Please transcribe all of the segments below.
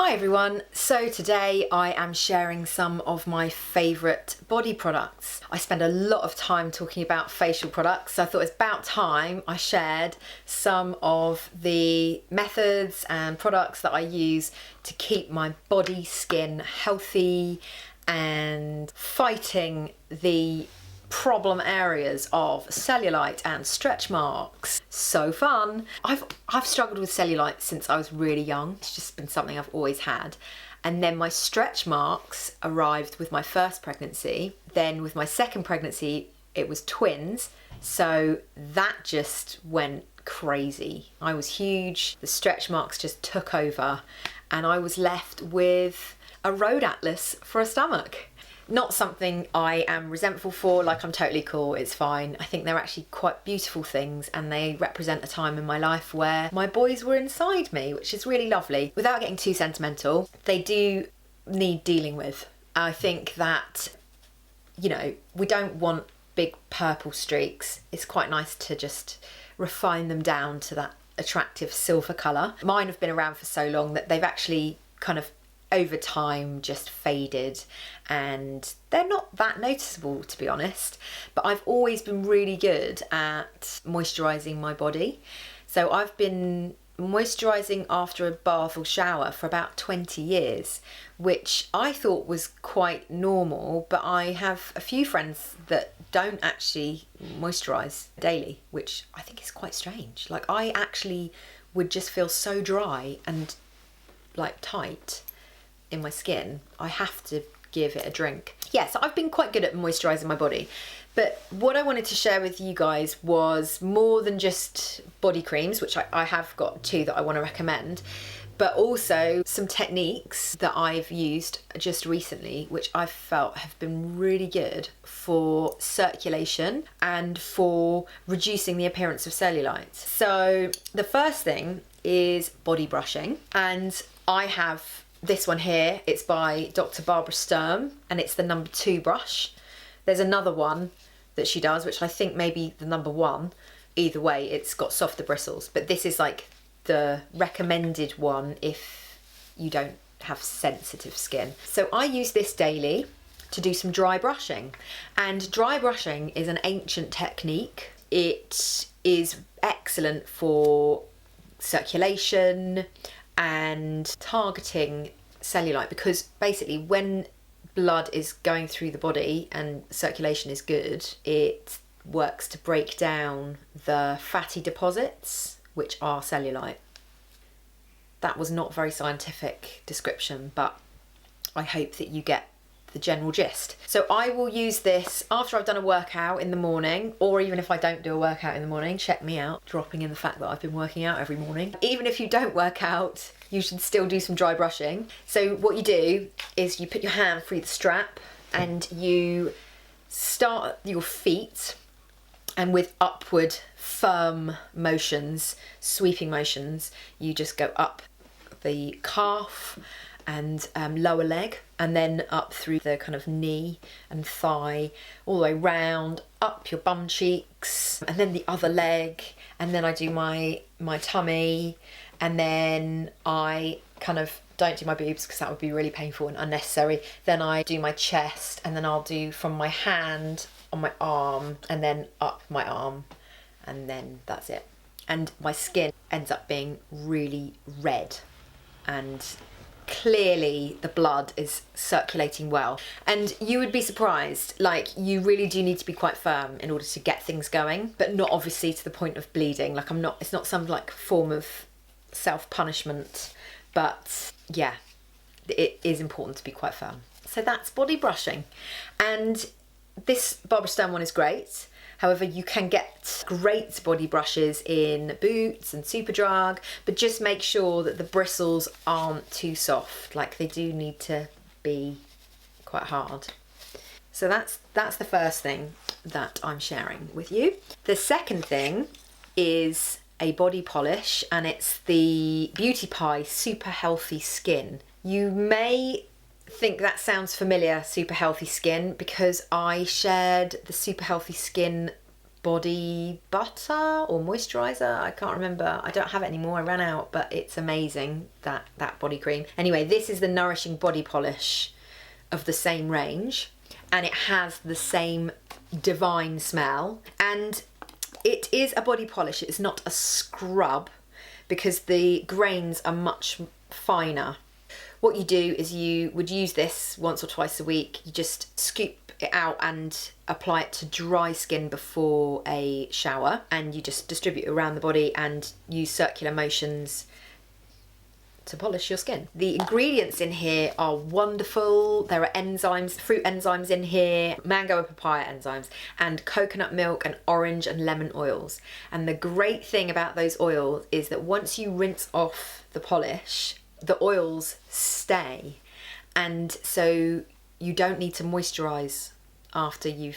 Hi everyone, so today I am sharing some of my favourite body products. I spend a lot of time talking about facial products, so I thought it's about time I shared some of the methods and products that I use to keep my body skin healthy and fighting the problem areas of cellulite and stretch marks. So fun. I've struggled with cellulite since I was really young. It's just been something I've always had. And then my stretch marks arrived with my first pregnancy. Then with my second pregnancy, it was twins. So that just went crazy. I was huge. The stretch marks just took over and I was left with a road atlas for a stomach. Not something I am resentful for, like I'm totally cool, it's fine. I think they're actually quite beautiful things and they represent a time in my life where my boys were inside me, which is really lovely. Without getting too sentimental, they do need dealing with. I think that, you know, we don't want big purple streaks. It's quite nice to just refine them down to that attractive silver colour. Mine have been around for so long that they've actually kind of over time just faded and they're not that noticeable, to be honest, but I've always been really good at moisturising my body. So I've been moisturising after a bath or shower for about 20 years, which I thought was quite normal, but I have a few friends that don't actually moisturise daily, which I think is quite strange. Like, I actually would just feel so dry and like tight in my skin. I have to give it a drink. Yeah, so I've been quite good at moisturising my body, but what I wanted to share with you guys was more than just body creams, which I have got two that I want to recommend, but also some techniques that I've used just recently, which I felt have been really good for circulation and for reducing the appearance of cellulite. So the first thing is body brushing, and I have this one here. It's by Dr. Barbara Sturm and it's the number 2 brush. There's another one that she does, which I think may be the number 1. Either way, it's got softer bristles, but this is like the recommended one if you don't have sensitive skin. So I use this daily to do some dry brushing, and dry brushing is an ancient technique. It is excellent for circulation and targeting cellulite, because basically when blood is going through the body and circulation is good, it works to break down the fatty deposits, which are cellulite. That was not very scientific description, but I hope that you get the general gist. So I will use this after I've done a workout in the morning, or even if I don't do a workout in the morning. Check me out, dropping in the fact that I've been working out every morning. Even if you don't work out, you should still do some dry brushing. So what you do is you put your hand through the strap and you start at your feet, and with upward firm motions, sweeping motions, you just go up the calf and lower leg, and then up through the kind of knee and thigh, all the way round, up your bum cheeks, and then the other leg, and then I do my tummy, and then I kind of don't do my boobs because that would be really painful and unnecessary. Then I do my chest, and then I'll do from my hand on my arm, and then up my arm, and then that's it. And my skin ends up being really red, and clearly the blood is circulating well. And you would be surprised, like, you really do need to be quite firm in order to get things going, but not obviously to the point of bleeding. Like, it's not some like form of self-punishment, but yeah, it is important to be quite firm. So that's body brushing, and this Barbara Sturm one is great. However, you can get great body brushes in Boots and Superdrug, but just make sure that the bristles aren't too soft. Like, they do need to be quite hard. So that's the first thing that I'm sharing with you. The second thing is a body polish, and it's the Beauty Pie Super Healthy Skin. You may think that sounds familiar, Super Healthy Skin, because I shared the Super Healthy Skin body butter or moisturizer. I can't remember. I don't have it anymore. I ran out, but it's amazing, that body cream. Anyway, this is the Nourishing body polish of the same range, and it has the same divine smell. And it is a body polish. It's not a scrub because the grains are much finer. What you do is you would use this once or twice a week. You just scoop it out and apply it to dry skin before a shower, and you just distribute it around the body and use circular motions to polish your skin. The ingredients in here are wonderful. There are enzymes, fruit enzymes in here, mango and papaya enzymes, and coconut milk and orange and lemon oils. And the great thing about those oils is that once you rinse off the polish, the oils stay, and so you don't need to moisturize after you've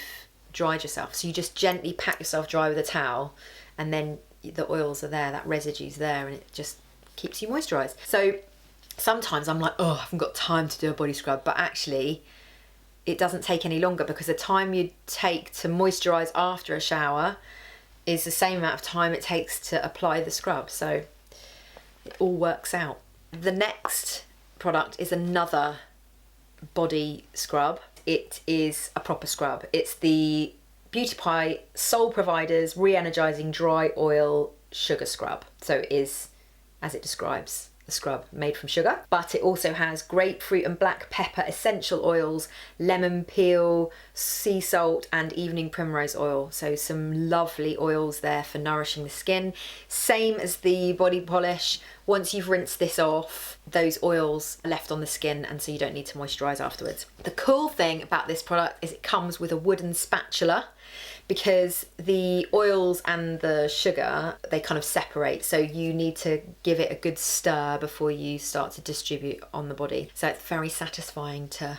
dried yourself. So you just gently pat yourself dry with a towel, and then the oils are there, that residue's there, and it just keeps you moisturized. So sometimes I'm like, oh, I haven't got time to do a body scrub, but actually it doesn't take any longer, because the time you take to moisturize after a shower is the same amount of time it takes to apply the scrub. So it all works out. The next product is another body scrub. It is a proper scrub. It's the Beauty Pie Soul Providers RE-ENERGIZING Dry Oil Sugar Scrub. So it is, as it describes, the scrub made from sugar, but it also has grapefruit and black pepper essential oils, lemon peel, sea salt, and evening primrose oil. So some lovely oils there for nourishing the skin. Same as the body polish. Once you've rinsed this off, those oils are left on the skin, and so you don't need to moisturize afterwards. The cool thing about this product is it comes with a wooden spatula, because the oils and the sugar, they kind of separate, so you need to give it a good stir before you start to distribute on the body. So it's very satisfying to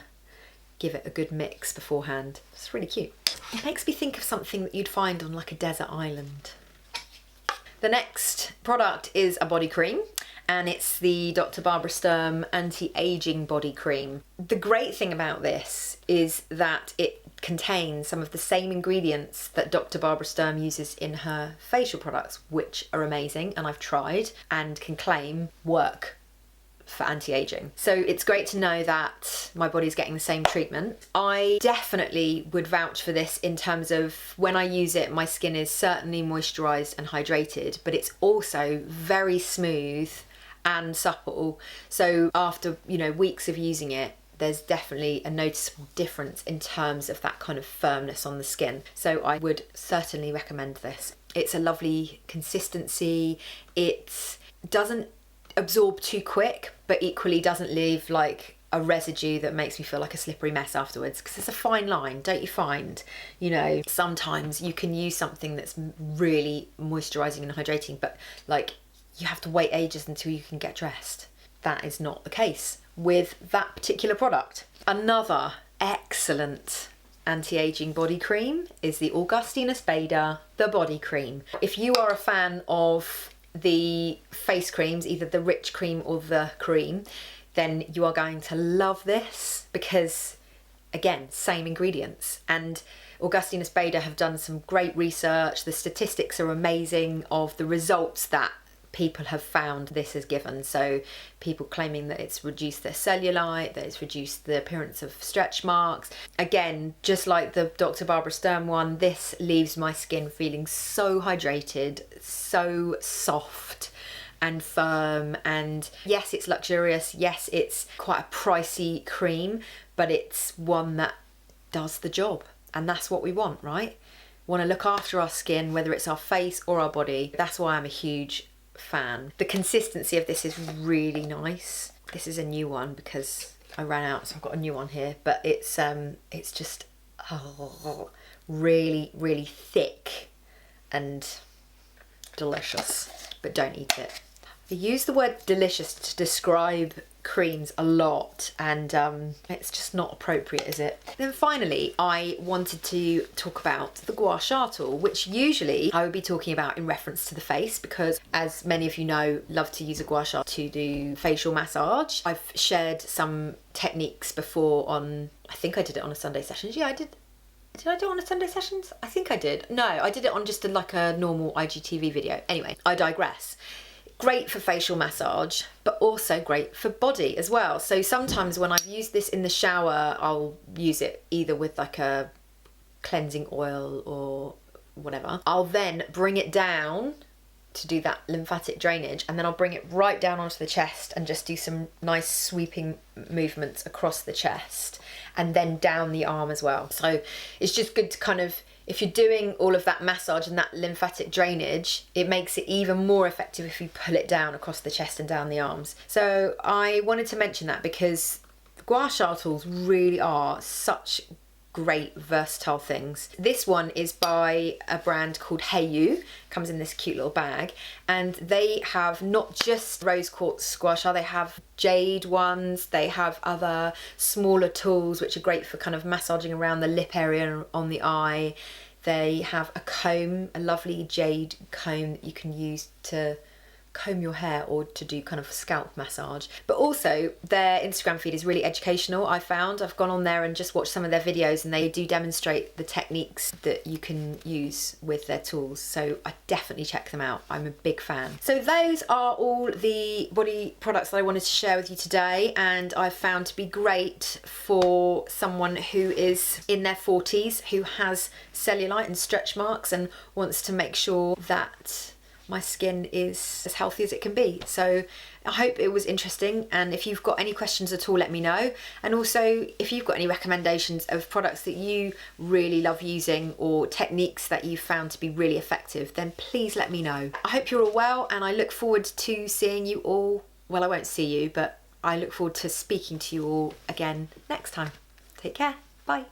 give it a good mix beforehand. It's really cute. It makes me think of something that you'd find on like a desert island. The next product is a body cream, and it's the Dr. Barbara Sturm Anti-Aging Body Cream. The great thing about this is that it contains some of the same ingredients that Dr. Barbara Sturm uses in her facial products, which are amazing, and I've tried and can claim work for anti-aging. So it's great to know that my body's getting the same treatment. I definitely would vouch for this in terms of when I use it, my skin is certainly moisturized and hydrated, but it's also very smooth and supple. So after, you know, weeks of using it, there's definitely a noticeable difference in terms of that kind of firmness on the skin. So I would certainly recommend this. It's a lovely consistency. It doesn't absorb too quick, but equally doesn't leave like a residue that makes me feel like a slippery mess afterwards, because it's a fine line, don't you find? You know, sometimes you can use something that's really moisturizing and hydrating, but like you have to wait ages until you can get dressed. That is not the case with that particular product. Another excellent anti-aging body cream is the Augustinus Bader, the body cream. If you are a fan of the face creams, either the rich cream or the cream, then you are going to love this, because again, same ingredients. And Augustinus Bader have done some great research. The statistics are amazing of the results that people have found this has given. So people claiming that it's reduced their cellulite, that it's reduced the appearance of stretch marks. Again, just like the Dr. Barbara Sturm one, this leaves my skin feeling so hydrated, so soft and firm. And yes, it's luxurious. Yes, it's quite a pricey cream, but it's one that does the job. And that's what we want, right? Want to look after our skin, whether it's our face or our body. That's why I'm a huge fan. The consistency of this is really nice. This is a new one because I ran out, so I've got a new one here, but it's just really, really thick and delicious, but don't eat it. I use the word delicious to describe creams a lot, and it's just not appropriate, is it? Then finally, I wanted to talk about the gua sha tool, which usually I would be talking about in reference to the face, because as many of you know, love to use a gua sha to do facial massage. I've shared some techniques before on, I think I did it on a Sunday session. Yeah, I did. Did I do it on a Sunday Sessions? I think I did. No, I did it on just like a normal IGTV video. Anyway, I digress. Great for facial massage, but also great for body as well. So sometimes when I've used this in the shower, I'll use it either with like a cleansing oil or whatever. I'll then bring it down to do that lymphatic drainage, and then I'll bring it right down onto the chest and just do some nice sweeping movements across the chest and then down the arm as well. So it's just good to kind of, if you're doing all of that massage and that lymphatic drainage, it makes it even more effective if you pull it down across the chest and down the arms. So I wanted to mention that because gua sha tools really are such great versatile things. This one is by a brand called Hey You, comes in this cute little bag, and they have not just rose quartz gua sha, they have jade ones, they have other smaller tools which are great for kind of massaging around the lip area and on the eye. They have a comb, a lovely jade comb that you can use to comb your hair or to do kind of scalp massage. But also their Instagram feed is really educational. I've gone on there and just watched some of their videos, and they do demonstrate the techniques that you can use with their tools, so I definitely check them out. I'm a big fan. So those are all the body products that I wanted to share with you today, and I've found to be great for someone who is in their 40s, who has cellulite and stretch marks and wants to make sure that my skin is as healthy as it can be. So I hope it was interesting, and if you've got any questions at all, let me know. And also if you've got any recommendations of products that you really love using or techniques that you've found to be really effective, then please let me know. I hope you're all well, and I look forward to seeing you all, well, I won't see you, but I look forward to speaking to you all again next time. Take care, bye.